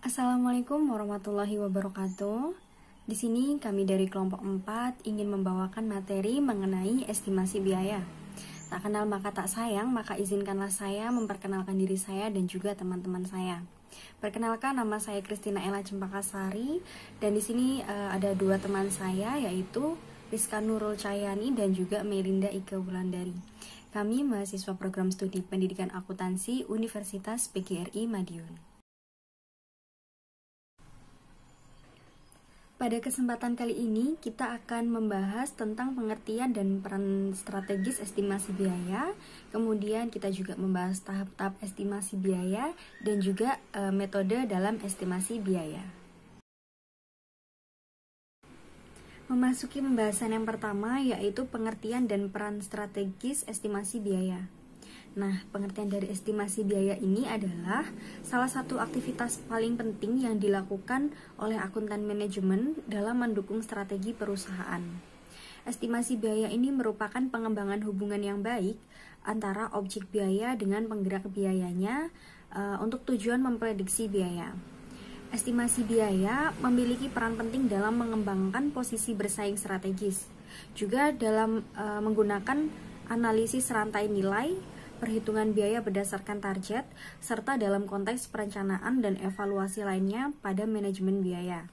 Assalamualaikum warahmatullahi wabarakatuh. Di sini kami dari kelompok 4 ingin membawakan materi mengenai estimasi biaya. Tak kenal maka tak sayang, maka izinkanlah saya memperkenalkan diri saya dan juga teman-teman saya. Perkenalkan, nama saya Kristina Ella Cempakasari, dan di sini ada dua teman saya, yaitu Rizka Nurul Cahyani dan juga Melinda Ika Wulandari. Kami mahasiswa program studi pendidikan akuntansi Universitas PGRI Madiun. Pada kesempatan kali ini, kita akan membahas tentang pengertian dan peran strategis estimasi biaya. Kemudian kita juga membahas tahap-tahap estimasi biaya dan juga metode dalam estimasi biaya. Memasuki pembahasan yang pertama, yaitu pengertian dan peran strategis estimasi biaya. Nah, pengertian dari estimasi biaya ini adalah salah satu aktivitas paling penting yang dilakukan oleh akuntan manajemen dalam mendukung strategi perusahaan. Estimasi biaya ini merupakan pengembangan hubungan yang baik antara objek biaya dengan penggerak biayanya untuk tujuan memprediksi biaya. Estimasi biaya memiliki peran penting dalam mengembangkan posisi bersaing strategis, juga dalam menggunakan analisis rantai nilai, perhitungan biaya berdasarkan target, serta dalam konteks perencanaan dan evaluasi lainnya pada manajemen biaya.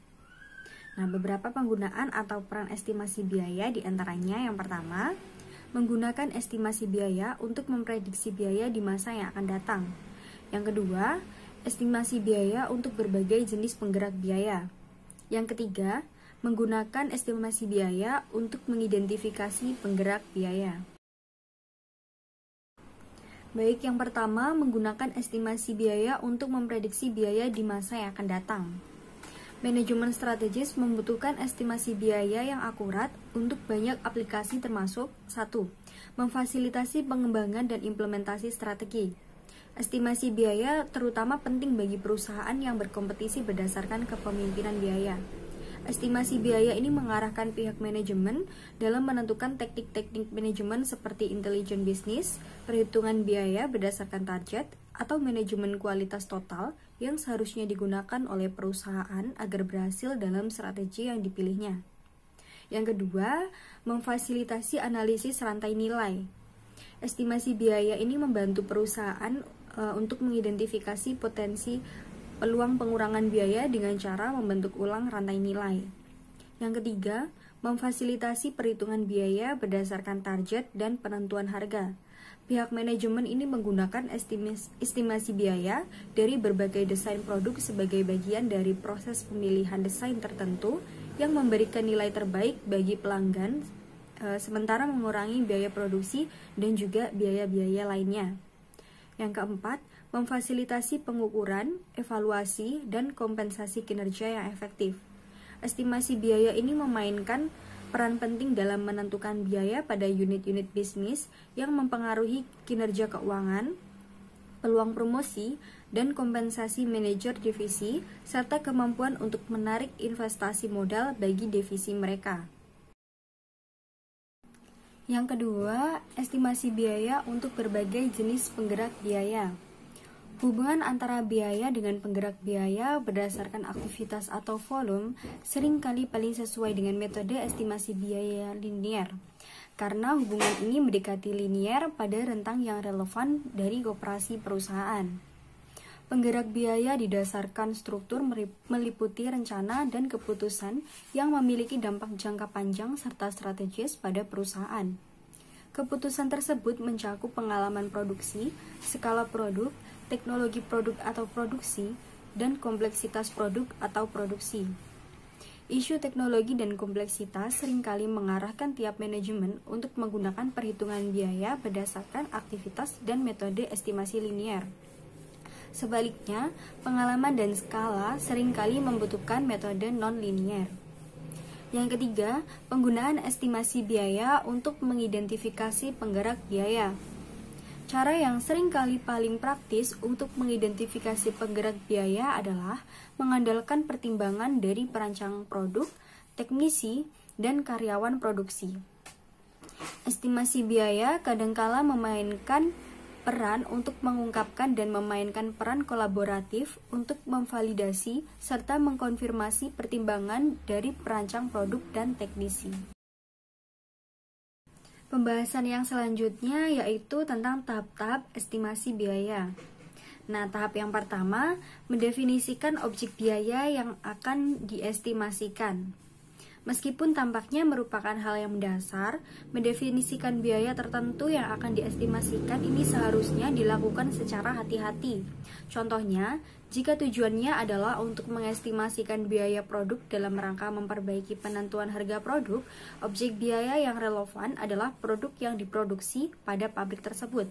Nah, beberapa penggunaan atau peran estimasi biaya diantaranya yang pertama, menggunakan estimasi biaya untuk memprediksi biaya di masa yang akan datang. Yang kedua, estimasi biaya untuk berbagai jenis penggerak biaya. Yang ketiga, menggunakan estimasi biaya untuk mengidentifikasi penggerak biaya. Baik, yang pertama, menggunakan estimasi biaya untuk memprediksi biaya di masa yang akan datang. Manajemen strategis membutuhkan estimasi biaya yang akurat untuk banyak aplikasi termasuk 1. Memfasilitasi pengembangan dan implementasi strategi. Estimasi biaya terutama penting bagi perusahaan yang berkompetisi berdasarkan kepemimpinan biaya. Estimasi biaya ini mengarahkan pihak manajemen dalam menentukan teknik-teknik manajemen seperti intelijen bisnis, perhitungan biaya berdasarkan target, atau manajemen kualitas total yang seharusnya digunakan oleh perusahaan agar berhasil dalam strategi yang dipilihnya. Yang kedua, memfasilitasi analisis rantai nilai. Estimasi biaya ini membantu perusahaan untuk mengidentifikasi potensi peluang pengurangan biaya dengan cara membentuk ulang rantai nilai. Yang ketiga, memfasilitasi perhitungan biaya berdasarkan target dan penentuan harga. Pihak manajemen ini menggunakan estimasi biaya dari berbagai desain produk sebagai bagian dari proses pemilihan desain tertentu yang memberikan nilai terbaik bagi pelanggan, sementara mengurangi biaya produksi dan juga biaya-biaya lainnya. Yang keempat, memfasilitasi pengukuran, evaluasi, dan kompensasi kinerja yang efektif. Estimasi biaya ini memainkan peran penting dalam menentukan biaya pada unit-unit bisnis yang mempengaruhi kinerja keuangan, peluang promosi, dan kompensasi manajer divisi, serta kemampuan untuk menarik investasi modal bagi divisi mereka. Yang kedua, estimasi biaya untuk berbagai jenis penggerak biaya. Hubungan antara biaya dengan penggerak biaya berdasarkan aktivitas atau volume seringkali paling sesuai dengan metode estimasi biaya linier, karena hubungan ini mendekati linier pada rentang yang relevan dari operasi perusahaan. Penggerak biaya didasarkan struktur meliputi rencana dan keputusan yang memiliki dampak jangka panjang serta strategis pada perusahaan. Keputusan tersebut mencakup pengalaman produksi, skala produk, teknologi produk atau produksi, dan kompleksitas produk atau produksi. Isu teknologi dan kompleksitas seringkali mengarahkan tiap manajemen untuk menggunakan perhitungan biaya berdasarkan aktivitas dan metode estimasi linier. Sebaliknya, pengalaman dan skala seringkali membutuhkan metode non-linier. Yang ketiga, penggunaan estimasi biaya untuk mengidentifikasi penggerak biaya. Cara yang seringkali paling praktis untuk mengidentifikasi penggerak biaya adalah mengandalkan pertimbangan dari perancang produk, teknisi, dan karyawan produksi. Estimasi biaya kadangkala memainkan peran untuk mengungkapkan dan memainkan peran kolaboratif untuk memvalidasi serta mengkonfirmasi pertimbangan dari perancang produk dan teknisi. Pembahasan yang selanjutnya yaitu tentang tahap-tahap estimasi biaya. Nah, tahap yang pertama mendefinisikan objek biaya yang akan diestimasikan. Meskipun tampaknya merupakan hal yang mendasar, mendefinisikan biaya tertentu yang akan diestimasikan ini seharusnya dilakukan secara hati-hati. Contohnya, jika tujuannya adalah untuk mengestimasikan biaya produk dalam rangka memperbaiki penentuan harga produk, objek biaya yang relevan adalah produk yang diproduksi pada pabrik tersebut.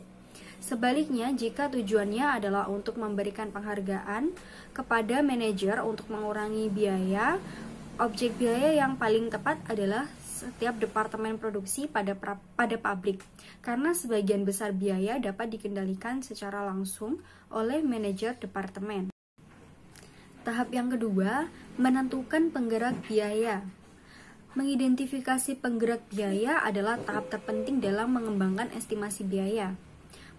Sebaliknya, jika tujuannya adalah untuk memberikan penghargaan kepada manajer untuk mengurangi biaya, objek biaya yang paling tepat adalah setiap departemen produksi pada pabrik, karena sebagian besar biaya dapat dikendalikan secara langsung oleh manajer departemen. Tahap yang kedua, menentukan penggerak biaya. Mengidentifikasi penggerak biaya adalah tahap terpenting dalam mengembangkan estimasi biaya.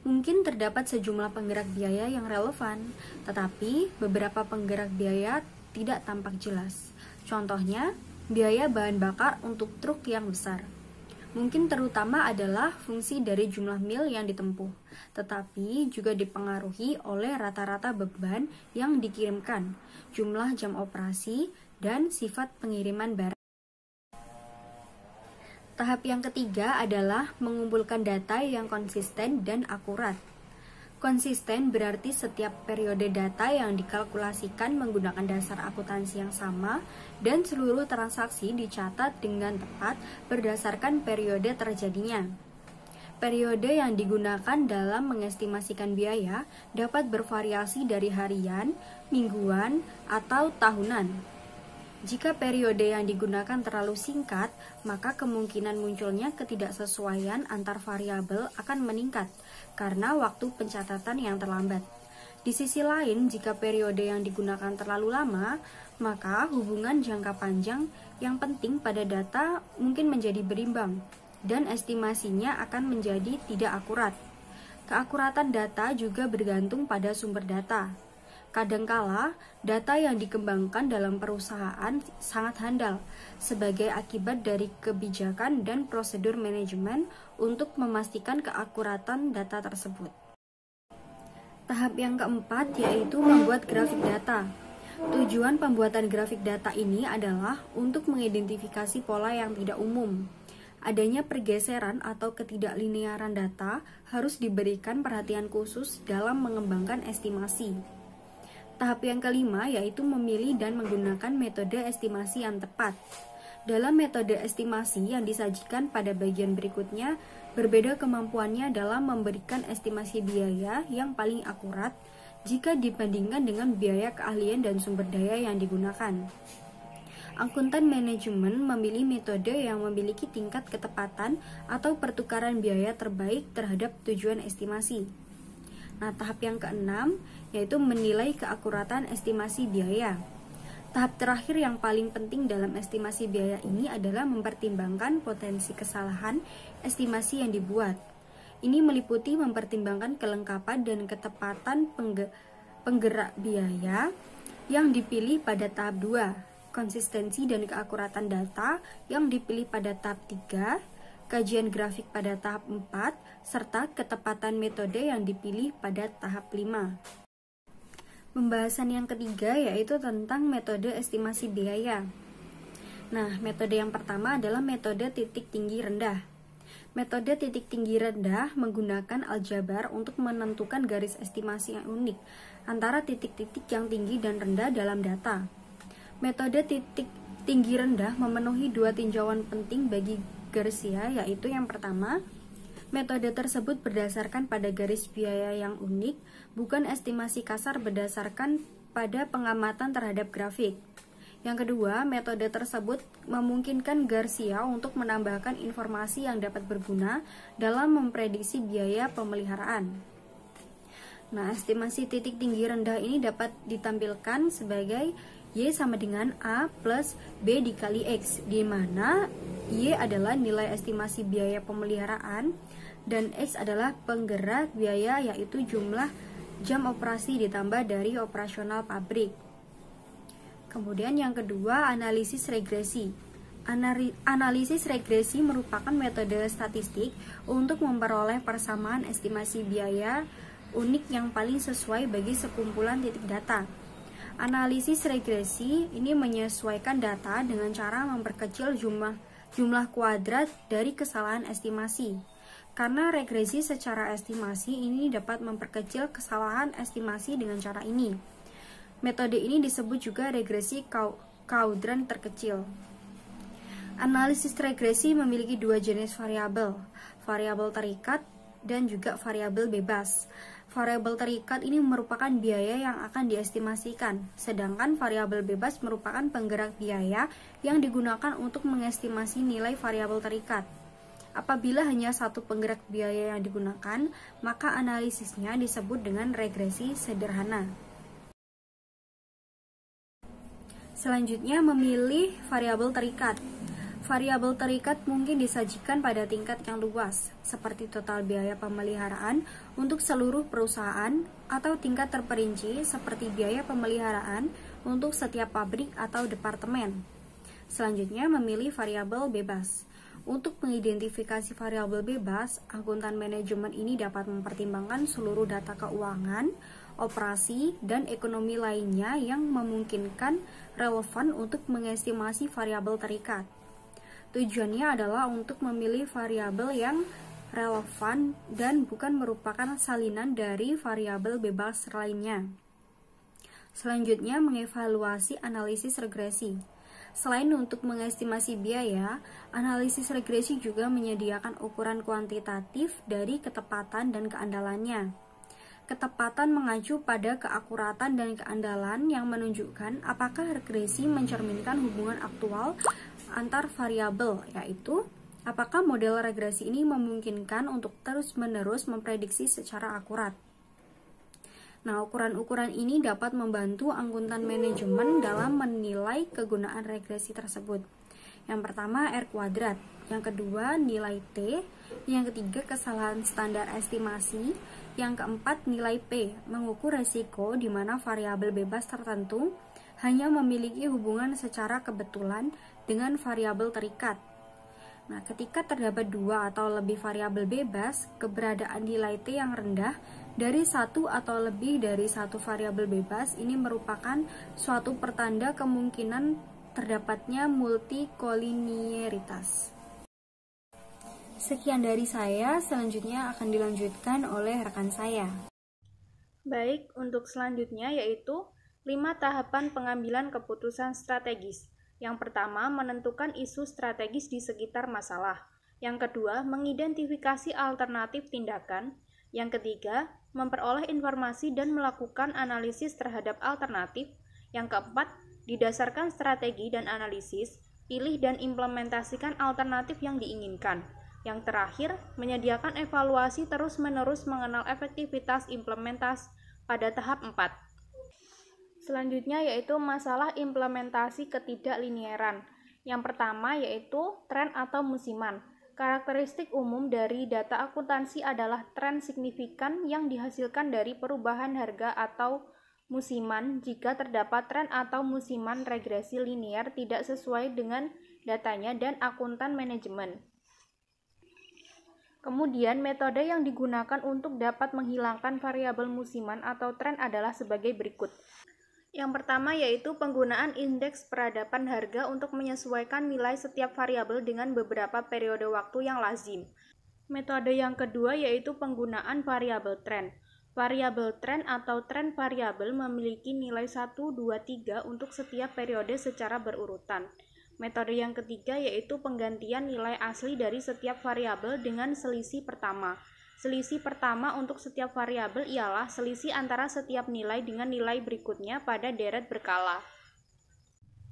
Mungkin terdapat sejumlah penggerak biaya yang relevan, tetapi beberapa penggerak biaya tidak tampak jelas. Contohnya, biaya bahan bakar untuk truk yang besar. Mungkin terutama adalah fungsi dari jumlah mil yang ditempuh, tetapi juga dipengaruhi oleh rata-rata beban yang dikirimkan, jumlah jam operasi, dan sifat pengiriman barang. Tahap yang ketiga adalah mengumpulkan data yang konsisten dan akurat. Konsisten berarti setiap periode data yang dikalkulasikan menggunakan dasar akuntansi yang sama dan seluruh transaksi dicatat dengan tepat berdasarkan periode terjadinya. Periode yang digunakan dalam mengestimasikan biaya dapat bervariasi dari harian, mingguan, atau tahunan. Jika periode yang digunakan terlalu singkat, maka kemungkinan munculnya ketidaksesuaian antar variabel akan meningkat karena waktu pencatatan yang terlambat. Di sisi lain, jika periode yang digunakan terlalu lama, maka hubungan jangka panjang yang penting pada data mungkin menjadi berimbang dan estimasinya akan menjadi tidak akurat. Keakuratan data juga bergantung pada sumber data. Kadangkala, data yang dikembangkan dalam perusahaan sangat handal sebagai akibat dari kebijakan dan prosedur manajemen untuk memastikan keakuratan data tersebut. Tahap yang keempat yaitu membuat grafik data. Tujuan pembuatan grafik data ini adalah untuk mengidentifikasi pola yang tidak umum. Adanya pergeseran atau ketidaklinearan data harus diberikan perhatian khusus dalam mengembangkan estimasi. Tahap yang kelima yaitu memilih dan menggunakan metode estimasi yang tepat. Dalam metode estimasi yang disajikan pada bagian berikutnya, berbeda kemampuannya dalam memberikan estimasi biaya yang paling akurat jika dibandingkan dengan biaya keahlian dan sumber daya yang digunakan. Akuntan manajemen memilih metode yang memiliki tingkat ketepatan atau pertukaran biaya terbaik terhadap tujuan estimasi. Nah, tahap yang keenam yaitu menilai keakuratan estimasi biaya. Tahap terakhir yang paling penting dalam estimasi biaya ini adalah mempertimbangkan potensi kesalahan estimasi yang dibuat. Ini meliputi mempertimbangkan kelengkapan dan ketepatan penggerak biaya yang dipilih pada tahap 2, konsistensi dan keakuratan data yang dipilih pada tahap 3, kajian grafik pada tahap 4, serta ketepatan metode yang dipilih pada tahap 5. Pembahasan yang ketiga yaitu tentang metode estimasi biaya. Nah, metode yang pertama adalah metode titik tinggi rendah. Metode titik tinggi rendah menggunakan aljabar untuk menentukan garis estimasi yang unik antara titik-titik yang tinggi dan rendah dalam data. Metode titik tinggi rendah memenuhi dua tinjauan penting bagi Garcia, yaitu yang pertama, metode tersebut berdasarkan pada garis biaya yang unik, bukan estimasi kasar berdasarkan pada pengamatan terhadap grafik. Yang kedua, metode tersebut memungkinkan Garcia untuk menambahkan informasi yang dapat berguna dalam memprediksi biaya pemeliharaan. Nah, estimasi titik tinggi rendah ini dapat ditampilkan sebagai Y sama dengan A plus B dikali X, di mana Y adalah nilai estimasi biaya pemeliharaan dan X adalah penggerak biaya, yaitu jumlah jam operasi ditambah dari operasional pabrik. Kemudian yang kedua, analisis regresi. Analisis regresi merupakan metode statistik untuk memperoleh persamaan estimasi biaya unik yang paling sesuai bagi sekumpulan titik data. Analisis regresi ini menyesuaikan data dengan cara memperkecil jumlah kuadrat dari kesalahan estimasi. Karena regresi secara estimasi ini dapat memperkecil kesalahan estimasi dengan cara ini. Metode ini disebut juga regresi kuadran terkecil. Analisis regresi memiliki dua jenis variabel, variabel terikat dan juga variabel bebas. Variabel terikat ini merupakan biaya yang akan diestimasikan, sedangkan variabel bebas merupakan penggerak biaya yang digunakan untuk mengestimasi nilai variabel terikat. Apabila hanya satu penggerak biaya yang digunakan, maka analisisnya disebut dengan regresi sederhana. Selanjutnya, memilih variabel terikat. Variabel terikat mungkin disajikan pada tingkat yang luas, seperti total biaya pemeliharaan untuk seluruh perusahaan, atau tingkat terperinci seperti biaya pemeliharaan untuk setiap pabrik atau departemen. Selanjutnya, memilih variabel bebas. Untuk mengidentifikasi variabel bebas, akuntan manajemen ini dapat mempertimbangkan seluruh data keuangan, operasi, dan ekonomi lainnya yang memungkinkan relevan untuk mengestimasi variabel terikat. Tujuannya adalah untuk memilih variabel yang relevan dan bukan merupakan salinan dari variabel bebas lainnya. Selanjutnya, mengevaluasi analisis regresi. Selain untuk mengestimasi biaya, analisis regresi juga menyediakan ukuran kuantitatif dari ketepatan dan keandalannya. Ketepatan mengacu pada keakuratan dan keandalan yang menunjukkan apakah regresi mencerminkan hubungan aktual antar variabel, yaitu apakah model regresi ini memungkinkan untuk terus-menerus memprediksi secara akurat. Nah, ukuran-ukuran ini dapat membantu akuntan manajemen dalam menilai kegunaan regresi tersebut. Yang pertama, R kuadrat. Yang kedua, nilai T. Yang ketiga, kesalahan standar estimasi. Yang keempat, nilai P. Mengukur resiko di mana variabel bebas tertentu hanya memiliki hubungan secara kebetulan dengan variabel terikat. Nah, ketika terdapat dua atau lebih variabel bebas, keberadaan nilai T yang rendah dari satu atau lebih dari satu variabel bebas ini merupakan suatu pertanda kemungkinan terdapatnya multikoliniaritas. Sekian dari saya, selanjutnya akan dilanjutkan oleh rekan saya. Baik, untuk selanjutnya yaitu 5 tahapan pengambilan keputusan strategis. Yang pertama, menentukan isu strategis di sekitar masalah. Yang kedua, mengidentifikasi alternatif tindakan. Yang ketiga, memperoleh informasi dan melakukan analisis terhadap alternatif. Yang keempat, didasarkan strategi dan analisis, pilih dan implementasikan alternatif yang diinginkan. Yang terakhir, menyediakan evaluasi terus-menerus mengenal efektivitas implementasi pada tahap 4. Selanjutnya yaitu masalah implementasi ketidakliniaran. Yang pertama yaitu tren atau musiman. Karakteristik umum dari data akuntansi adalah tren signifikan yang dihasilkan dari perubahan harga atau musiman. Jika terdapat tren atau musiman, regresi linier tidak sesuai dengan datanya dan akuntan manajemen. Kemudian, metode yang digunakan untuk dapat menghilangkan variabel musiman atau tren adalah sebagai berikut. Yang pertama yaitu penggunaan indeks peradaban harga untuk menyesuaikan nilai setiap variabel dengan beberapa periode waktu yang lazim. Metode yang kedua yaitu penggunaan variabel tren. Variabel tren atau tren variabel memiliki nilai 1, 2, 3 untuk setiap periode secara berurutan. Metode yang ketiga yaitu penggantian nilai asli dari setiap variabel dengan selisih pertama. Selisih pertama untuk setiap variabel ialah selisih antara setiap nilai dengan nilai berikutnya pada deret berkala.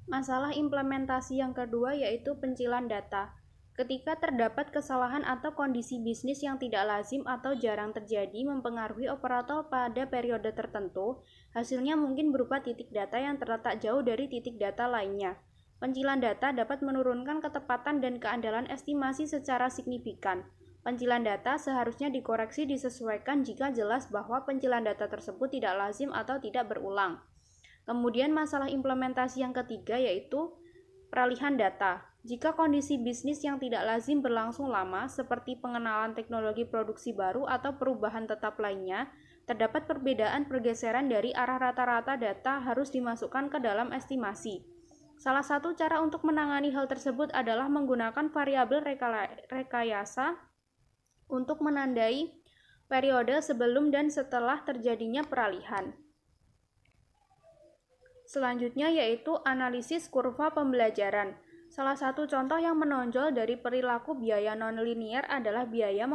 Masalah implementasi yang kedua yaitu pencilan data. Ketika terdapat kesalahan atau kondisi bisnis yang tidak lazim atau jarang terjadi mempengaruhi operator pada periode tertentu, hasilnya mungkin berupa titik data yang terletak jauh dari titik data lainnya. Pencilan data dapat menurunkan ketepatan dan keandalan estimasi secara signifikan. Pencilan data seharusnya dikoreksi disesuaikan jika jelas bahwa pencilan data tersebut tidak lazim atau tidak berulang. Kemudian masalah implementasi yang ketiga yaitu peralihan data. Jika kondisi bisnis yang tidak lazim berlangsung lama, seperti pengenalan teknologi produksi baru atau perubahan tetap lainnya, terdapat perbedaan pergeseran dari arah rata-rata data harus dimasukkan ke dalam estimasi. Salah satu cara untuk menangani hal tersebut adalah menggunakan variabel rekayasa untuk menandai periode sebelum dan setelah terjadinya peralihan. Selanjutnya yaitu analisis kurva pembelajaran. Salah satu contoh yang menonjol dari perilaku biaya nonlinier adalah biaya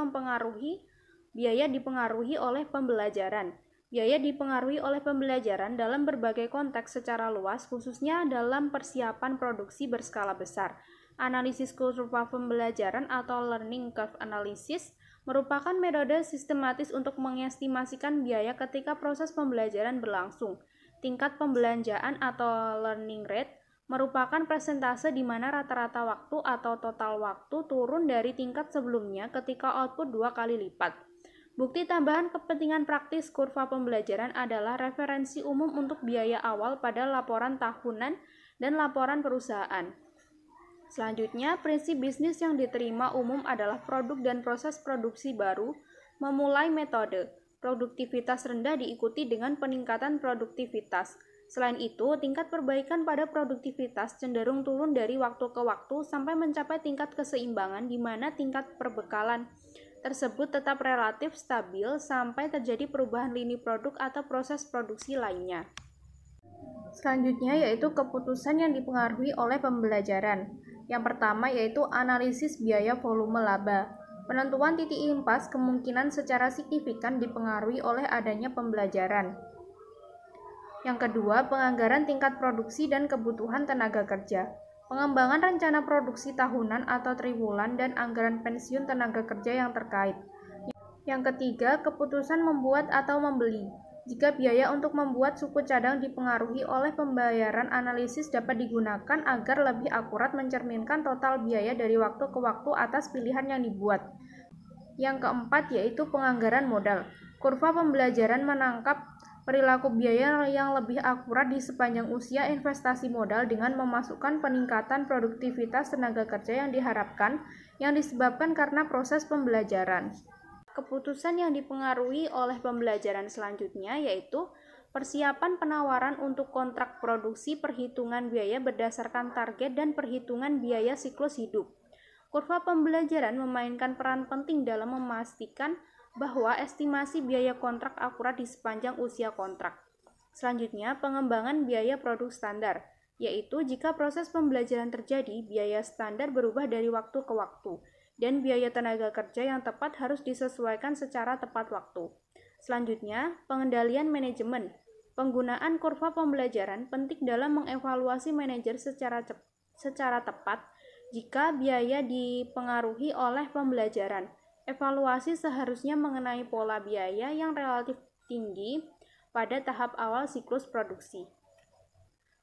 dipengaruhi oleh pembelajaran. Biaya dipengaruhi oleh pembelajaran dalam berbagai konteks secara luas, khususnya dalam persiapan produksi berskala besar. Analisis kurva pembelajaran atau learning curve analysis merupakan metode sistematis untuk mengestimasikan biaya ketika proses pembelajaran berlangsung. Tingkat pembelanjaan atau learning rate merupakan persentase di mana rata-rata waktu atau total waktu turun dari tingkat sebelumnya ketika output 2 kali lipat. Bukti tambahan kepentingan praktis kurva pembelajaran adalah referensi umum untuk biaya awal pada laporan tahunan dan laporan perusahaan. Selanjutnya, prinsip bisnis yang diterima umum adalah produk dan proses produksi baru memulai metode. Produktivitas rendah diikuti dengan peningkatan produktivitas. Selain itu, tingkat perbaikan pada produktivitas cenderung turun dari waktu ke waktu sampai mencapai tingkat keseimbangan di mana tingkat perbekalan tersebut tetap relatif stabil sampai terjadi perubahan lini produk atau proses produksi lainnya. Selanjutnya yaitu keputusan yang dipengaruhi oleh pembelajaran. Yang pertama yaitu analisis biaya volume laba. Penentuan titik impas kemungkinan secara signifikan dipengaruhi oleh adanya pembelajaran. Yang kedua, penganggaran tingkat produksi dan kebutuhan tenaga kerja. Pengembangan rencana produksi tahunan atau triwulan dan anggaran pensiun tenaga kerja yang terkait. Yang ketiga, keputusan membuat atau membeli. Jika biaya untuk membuat suku cadang dipengaruhi oleh pembayaran, analisis dapat digunakan agar lebih akurat mencerminkan total biaya dari waktu ke waktu atas pilihan yang dibuat. Yang keempat yaitu penganggaran modal. Kurva pembelajaran menangkap perilaku biaya yang lebih akurat di sepanjang usia investasi modal dengan memasukkan peningkatan produktivitas tenaga kerja yang diharapkan yang disebabkan karena proses pembelajaran. Keputusan yang dipengaruhi oleh pembelajaran selanjutnya yaitu persiapan penawaran untuk kontrak produksi, perhitungan biaya berdasarkan target, dan perhitungan biaya siklus hidup. Kurva pembelajaran memainkan peran penting dalam memastikan bahwa estimasi biaya kontrak akurat di sepanjang usia kontrak. Selanjutnya, pengembangan biaya produk standar, yaitu jika proses pembelajaran terjadi, biaya standar berubah dari waktu ke waktu, dan biaya tenaga kerja yang tepat harus disesuaikan secara tepat waktu. Selanjutnya, pengendalian manajemen. Penggunaan kurva pembelajaran penting dalam mengevaluasi manajer secara tepat jika biaya dipengaruhi oleh pembelajaran. Evaluasi seharusnya mengenai pola biaya yang relatif tinggi pada tahap awal siklus produksi.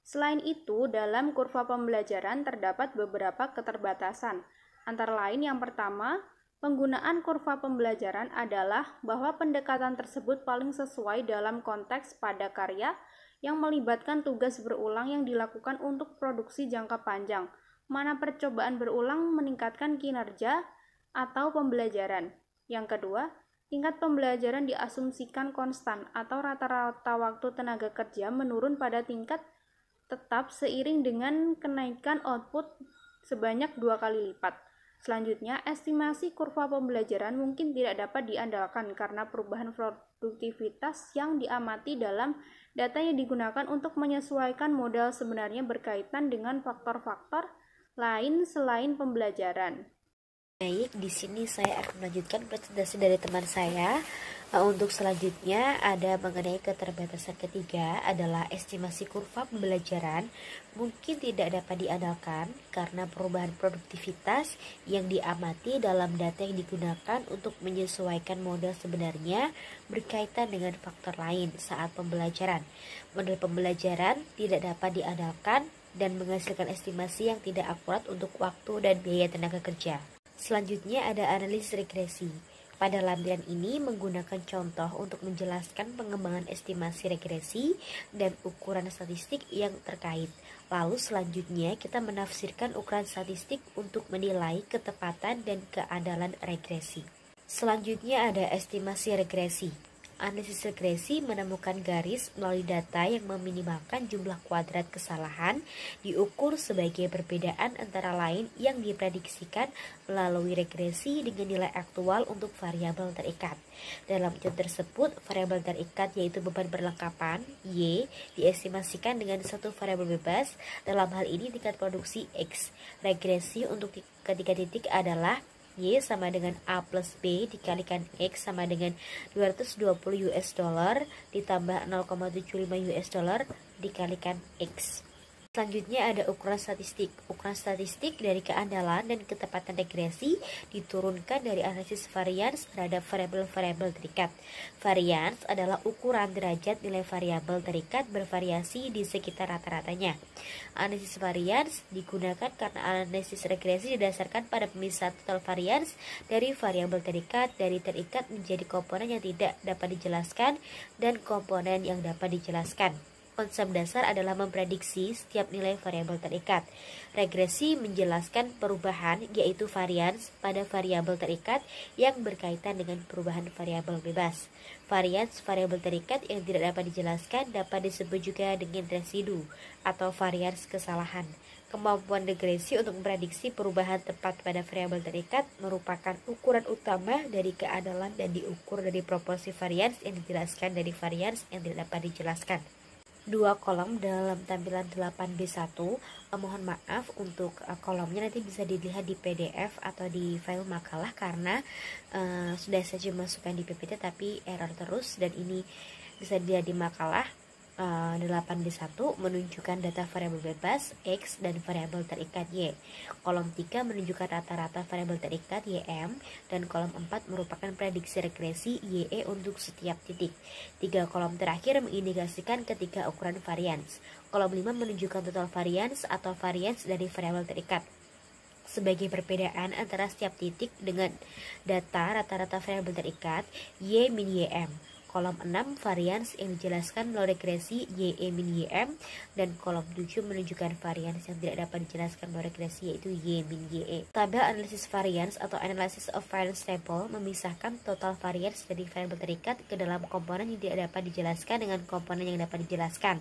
Selain itu, dalam kurva pembelajaran terdapat beberapa keterbatasan. Antara lain yang pertama, penggunaan kurva pembelajaran adalah bahwa pendekatan tersebut paling sesuai dalam konteks pada karya yang melibatkan tugas berulang yang dilakukan untuk produksi jangka panjang, mana percobaan berulang meningkatkan kinerja atau pembelajaran. Yang kedua, tingkat pembelajaran diasumsikan konstan atau rata-rata waktu tenaga kerja menurun pada tingkat tetap seiring dengan kenaikan output sebanyak 2 kali lipat. Selanjutnya, estimasi kurva pembelajaran mungkin tidak dapat diandalkan karena perubahan produktivitas yang diamati dalam data yang digunakan untuk menyesuaikan modal sebenarnya berkaitan dengan faktor-faktor lain selain pembelajaran. Baik, di sini saya akan melanjutkan presentasi dari teman saya. Untuk selanjutnya ada mengenai keterbatasan ketiga adalah estimasi kurva pembelajaran mungkin tidak dapat diandalkan karena perubahan produktivitas yang diamati dalam data yang digunakan untuk menyesuaikan model sebenarnya berkaitan dengan faktor lain saat pembelajaran. Model pembelajaran tidak dapat diandalkan dan menghasilkan estimasi yang tidak akurat untuk waktu dan biaya tenaga kerja. Selanjutnya ada analisis regresi. Pada lampiran ini menggunakan contoh untuk menjelaskan pengembangan estimasi regresi dan ukuran statistik yang terkait. Lalu selanjutnya kita menafsirkan ukuran statistik untuk menilai ketepatan dan keandalan regresi. Selanjutnya ada estimasi regresi. Analisis regresi menemukan garis melalui data yang meminimalkan jumlah kuadrat kesalahan diukur sebagai perbedaan antara lain yang diprediksikan melalui regresi dengan nilai aktual untuk variabel terikat. Dalam contoh tersebut, variabel terikat yaitu beban perlengkapan Y diestimasikan dengan satu variabel bebas, dalam hal ini tingkat produksi X. Regresi untuk ketiga titik adalah Y sama dengan A plus B dikalikan X sama dengan 220 US dollar ditambah 0,75 US dollar dikalikan X. Selanjutnya ada ukuran statistik. Ukuran statistik dari keandalan dan ketepatan regresi diturunkan dari analisis varians terhadap variabel-variabel terikat. Varians adalah ukuran derajat nilai variabel terikat bervariasi di sekitar rata-ratanya. Analisis varians digunakan karena analisis regresi didasarkan pada pemisahan total varians dari variabel terikat menjadi komponen yang tidak dapat dijelaskan dan komponen yang dapat dijelaskan. Konsep dasar adalah memprediksi setiap nilai variabel terikat. Regresi menjelaskan perubahan yaitu varians pada variabel terikat yang berkaitan dengan perubahan variabel bebas. Varians variabel terikat yang tidak dapat dijelaskan dapat disebut juga dengan residu atau varians kesalahan. Kemampuan regresi untuk memprediksi perubahan tepat pada variabel terikat merupakan ukuran utama dari keandalan dan diukur dari proporsi varians yang dijelaskan dari varians yang tidak dapat dijelaskan. Dua kolom dalam tampilan 8B1. Mohon maaf untuk kolomnya nanti bisa dilihat di PDF atau di file makalah karena sudah saya masukkan di PPT tapi error terus, dan ini bisa dilihat di makalah. 8B1 menunjukkan data variabel bebas X dan variabel terikat Y. Kolom 3 menunjukkan rata-rata variabel terikat YM, dan kolom 4 merupakan prediksi regresi YE untuk setiap titik. 3 kolom terakhir mengindikasikan ketiga ukuran varians. Kolom 5 menunjukkan total varians atau varians dari variabel terikat sebagai perbedaan antara setiap titik dengan data rata-rata variabel terikat Y min YM. Kolom 6 varians yang dijelaskan melalui regresi YE min YM, dan kolom 7 menunjukkan varians yang tidak dapat dijelaskan melalui regresi yaitu Y min YE. Tabel analisis varians atau analysis of variance table memisahkan total varians dari variabel terikat ke dalam komponen yang tidak dapat dijelaskan dengan komponen yang dapat dijelaskan.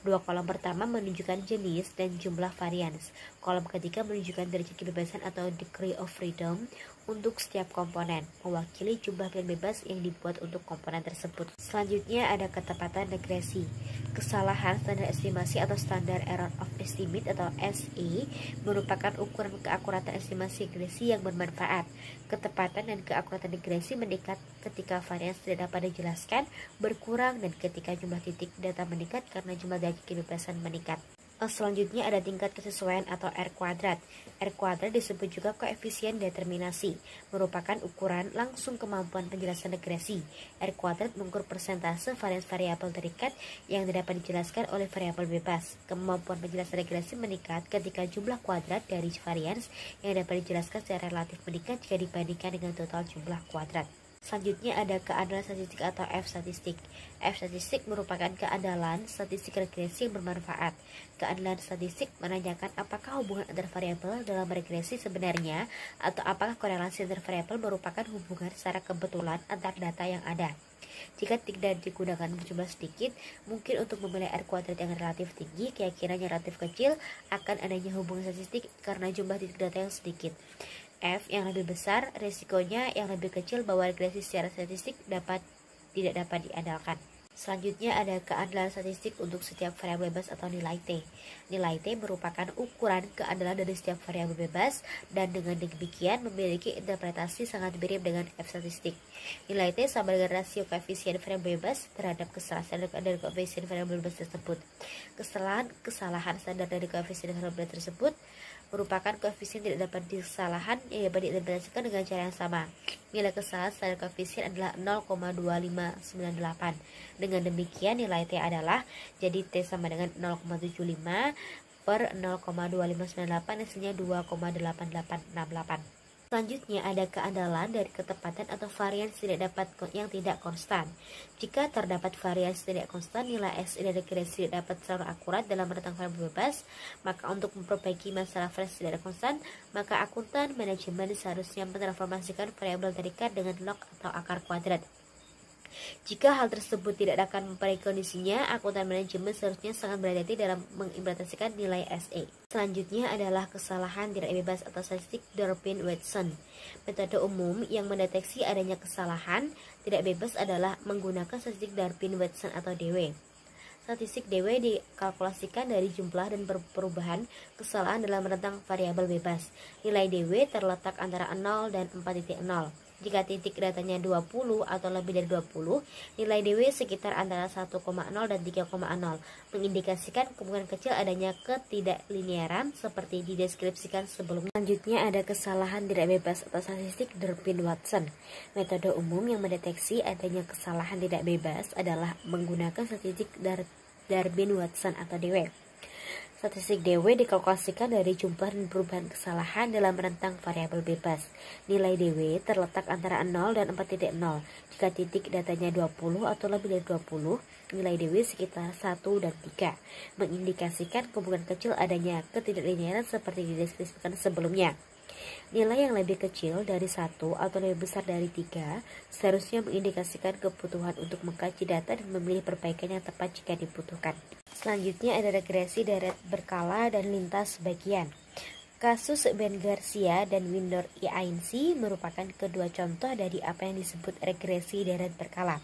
Dua kolom pertama menunjukkan jenis dan jumlah varians. Kolom ketiga menunjukkan derajat kebebasan atau degree of freedom untuk setiap komponen, mewakili jumlah pilihan bebas yang dibuat untuk komponen tersebut. Selanjutnya ada ketepatan regresi. Kesalahan standar estimasi atau standar error of estimate atau SE merupakan ukuran keakuratan estimasi regresi yang bermanfaat. Ketepatan dan keakuratan regresi meningkat ketika varians tidak dapat dijelaskan, berkurang, dan ketika jumlah titik data meningkat karena jumlah derajat kebebasan meningkat. Selanjutnya ada tingkat kesesuaian atau R kuadrat. R kuadrat disebut juga koefisien determinasi, merupakan ukuran langsung kemampuan penjelasan regresi. R kuadrat mengukur persentase varians variabel terikat yang dapat dijelaskan oleh variabel bebas. Kemampuan penjelasan regresi meningkat ketika jumlah kuadrat dari varians yang dapat dijelaskan secara relatif meningkat jika dibandingkan dengan total jumlah kuadrat. Selanjutnya ada keandalan statistik atau F-statistik. F-statistik merupakan keandalan statistik regresi yang bermanfaat. Keandalan statistik menanyakan apakah hubungan antar variabel dalam regresi sebenarnya atau apakah korelasi antar variabel merupakan hubungan secara kebetulan antar data yang ada. Jika tidak digunakan berjumlah sedikit, mungkin untuk memilih R kuadrat yang relatif tinggi, keyakinan yang relatif kecil akan adanya hubungan statistik karena jumlah titik data yang sedikit. F yang lebih besar, resikonya yang lebih kecil bahwa regresi secara statistik tidak dapat diandalkan. Selanjutnya ada keandalan statistik untuk setiap variabel bebas atau nilai T. Nilai T merupakan ukuran keandalan dari setiap variabel bebas dan dengan demikian memiliki interpretasi sangat mirip dengan F statistik. Nilai T sama dengan rasio koefisien variabel bebas terhadap kesalahan standar dari koefisien variabel bebas tersebut. Kesalahan standar dari koefisien variabel bebas tersebut merupakan koefisien tidak dapat disalahan yang dapat diinterpretasikan dengan cara yang sama. Nilai kesalahan standar koefisien adalah 0,2598. Dengan demikian nilai T adalah jadi T sama dengan 0,75 per 0,2598 hasilnya 2,8868. Selanjutnya ada keandalan dari ketepatan atau varians yang tidak konstan. Jika terdapat varians tidak konstan, nilai SI dari regresi tidak dapat selalu akurat dalam menentang variabel bebas, maka untuk memperbaiki masalah varians tidak konstan, maka akuntan manajemen seharusnya mentransformasikan variabel terikat dengan log atau akar kuadrat. Jika hal tersebut tidak akan memperbaiki kondisinya, akuntan manajemen seharusnya sangat berhati-hati dalam mengimplementasikan nilai SE. Selanjutnya adalah kesalahan tidak bebas atau statistik Durbin-Watson. Metode umum yang mendeteksi adanya kesalahan tidak bebas adalah menggunakan statistik Durbin-Watson atau DW. Statistik DW dikalkulasikan dari jumlah dan perubahan kesalahan dalam rentang variabel bebas. Nilai DW terletak antara 0 dan 4.0. Jika titik datanya 20 atau lebih dari 20, nilai DW sekitar antara 1,0 dan 3,0, mengindikasikan kemungkinan kecil adanya ketidaklinearan seperti dideskripsikan sebelumnya. Selanjutnya ada kesalahan tidak bebas atau statistik Durbin-Watson. Metode umum yang mendeteksi adanya kesalahan tidak bebas adalah menggunakan statistik Durbin-Watson atau DW. Statistik DW dikalkulasikan dari jumlah dan perubahan kesalahan dalam rentang variabel bebas. Nilai DW terletak antara 0 dan 4.0. Jika titik datanya 20 atau lebih dari 20, nilai DW sekitar 1 dan 3, mengindikasikan kemungkinan kecil adanya ketidaklinearan seperti dideskripsikan sebelumnya. Nilai yang lebih kecil dari 1 atau lebih besar dari 3 seharusnya mengindikasikan kebutuhan untuk mengkaji data dan memilih perbaikan yang tepat jika dibutuhkan. Selanjutnya ada regresi deret berkala dan lintas bagian. Kasus Ben Garcia dan Windor Ainsi merupakan kedua contoh dari apa yang disebut regresi deret berkala.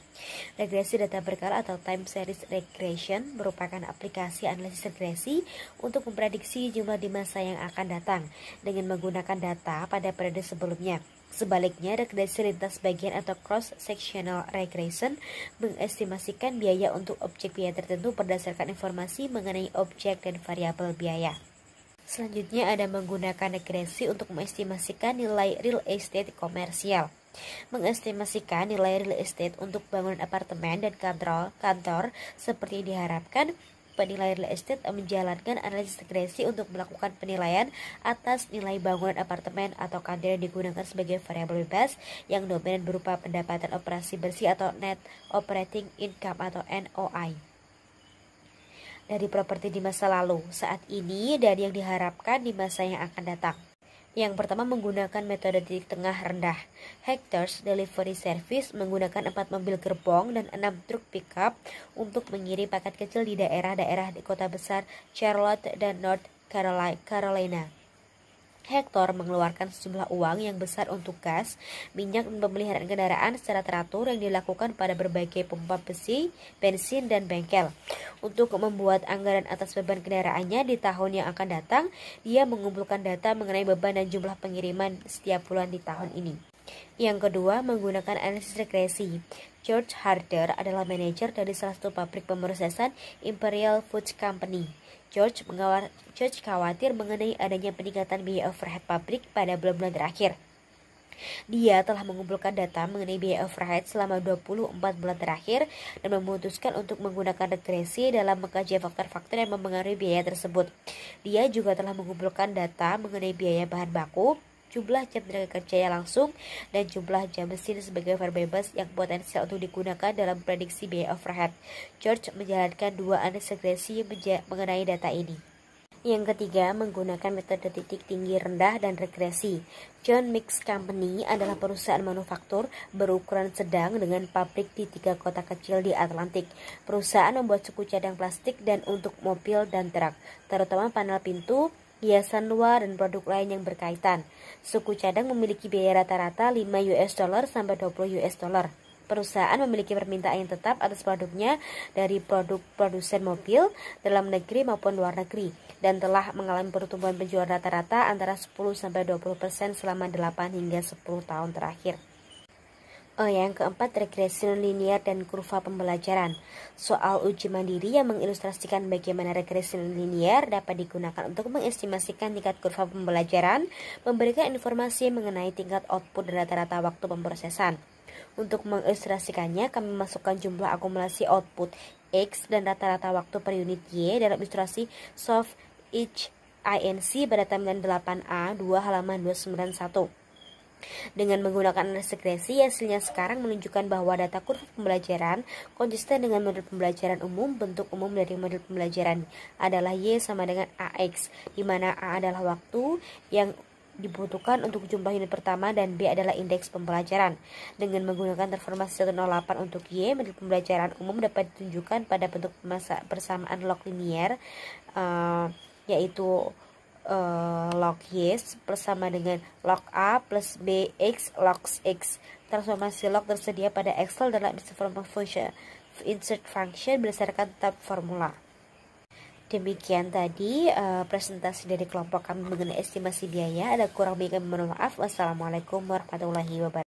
Regresi data berkala atau time series regression merupakan aplikasi analisis regresi untuk memprediksi jumlah di masa yang akan datang dengan menggunakan data pada periode sebelumnya. Sebaliknya, regresi lintas bagian atau cross-sectional regression mengestimasikan biaya untuk objek biaya tertentu berdasarkan informasi mengenai objek dan variabel biaya. Selanjutnya ada menggunakan regresi untuk mengestimasikan nilai real estate komersial. Mengestimasikan nilai real estate untuk bangunan apartemen dan kantor seperti diharapkan. Penilai real estate menjalankan analisis regresi untuk melakukan penilaian atas nilai bangunan apartemen atau kantor yang digunakan sebagai variabel bebas yang dominan berupa pendapatan operasi bersih atau net operating income atau NOI dari properti di masa lalu, saat ini, dan yang diharapkan di masa yang akan datang. Yang pertama menggunakan metode titik tengah rendah. Hector's Delivery Service menggunakan 4 mobil gerbong dan 6 truk pickup untuk mengirim paket kecil di daerah-daerah di kota besar Charlotte dan North Carolina. Hector mengeluarkan sejumlah uang yang besar untuk gas, minyak, dan pemeliharaan kendaraan secara teratur yang dilakukan pada berbagai pompa bensin, dan bengkel. Untuk membuat anggaran atas beban kendaraannya di tahun yang akan datang, dia mengumpulkan data mengenai beban dan jumlah pengiriman setiap bulan di tahun ini. Yang kedua, menggunakan analisis regresi. George Harder adalah manajer dari salah satu pabrik pemrosesan Imperial Foods Company. George khawatir mengenai adanya peningkatan biaya overhead pabrik pada bulan-bulan terakhir. Dia telah mengumpulkan data mengenai biaya overhead selama 24 bulan terakhir dan memutuskan untuk menggunakan regresi dalam mengkaji faktor-faktor yang mempengaruhi biaya tersebut. Dia juga telah mengumpulkan data mengenai biaya bahan baku, jumlah jam tenaga kerja yang langsung, dan jumlah jam mesin sebagai variabel bebas yang potensial untuk digunakan dalam prediksi biaya overhead. George menjalankan 2 analisis regresi mengenai data ini. Yang ketiga, menggunakan metode titik tinggi rendah dan regresi. John Mix Company adalah perusahaan manufaktur berukuran sedang dengan pabrik di 3 kota kecil di Atlantik. Perusahaan membuat suku cadang plastik dan untuk mobil dan truk, terutama panel pintu, hiasan luar, dan produk lain yang berkaitan. Suku cadang memiliki biaya rata-rata $5 sampai $20. Perusahaan memiliki permintaan yang tetap atas produknya dari produk produsen mobil dalam negeri maupun luar negeri dan telah mengalami pertumbuhan penjualan rata-rata antara 10-20% selama 8 hingga 10 tahun terakhir. Yang keempat, regression linear dan kurva pembelajaran. Soal uji mandiri yang mengilustrasikan bagaimana regression linear dapat digunakan untuk mengestimasikan tingkat kurva pembelajaran, memberikan informasi mengenai tingkat output dan rata-rata waktu pemrosesan. Untuk mengilustrasikannya, kami masukkan jumlah akumulasi output X dan rata-rata waktu per unit Y dalam ilustrasi Soft Each INC pada tampilan 8A 2 halaman 291. Dengan menggunakan analisis regresi, hasilnya sekarang menunjukkan bahwa data kurva pembelajaran konsisten dengan model pembelajaran umum. Bentuk umum dari model pembelajaran adalah Y sama dengan AX, di mana A adalah waktu yang dibutuhkan untuk jumlah unit pertama dan B adalah indeks pembelajaran. Dengan menggunakan transformasi 108 untuk Y, model pembelajaran umum dapat ditunjukkan pada bentuk persamaan log linear, yaitu log Y bersama dengan log A plus BX log X. Transformasi log tersedia pada Excel dalam insert function berdasarkan tab formula. Demikian tadi presentasi dari kelompok kami mengenai estimasi biaya. Ada kurang baiknya, mohon maaf. Wassalamualaikum warahmatullahi wabarakatuh.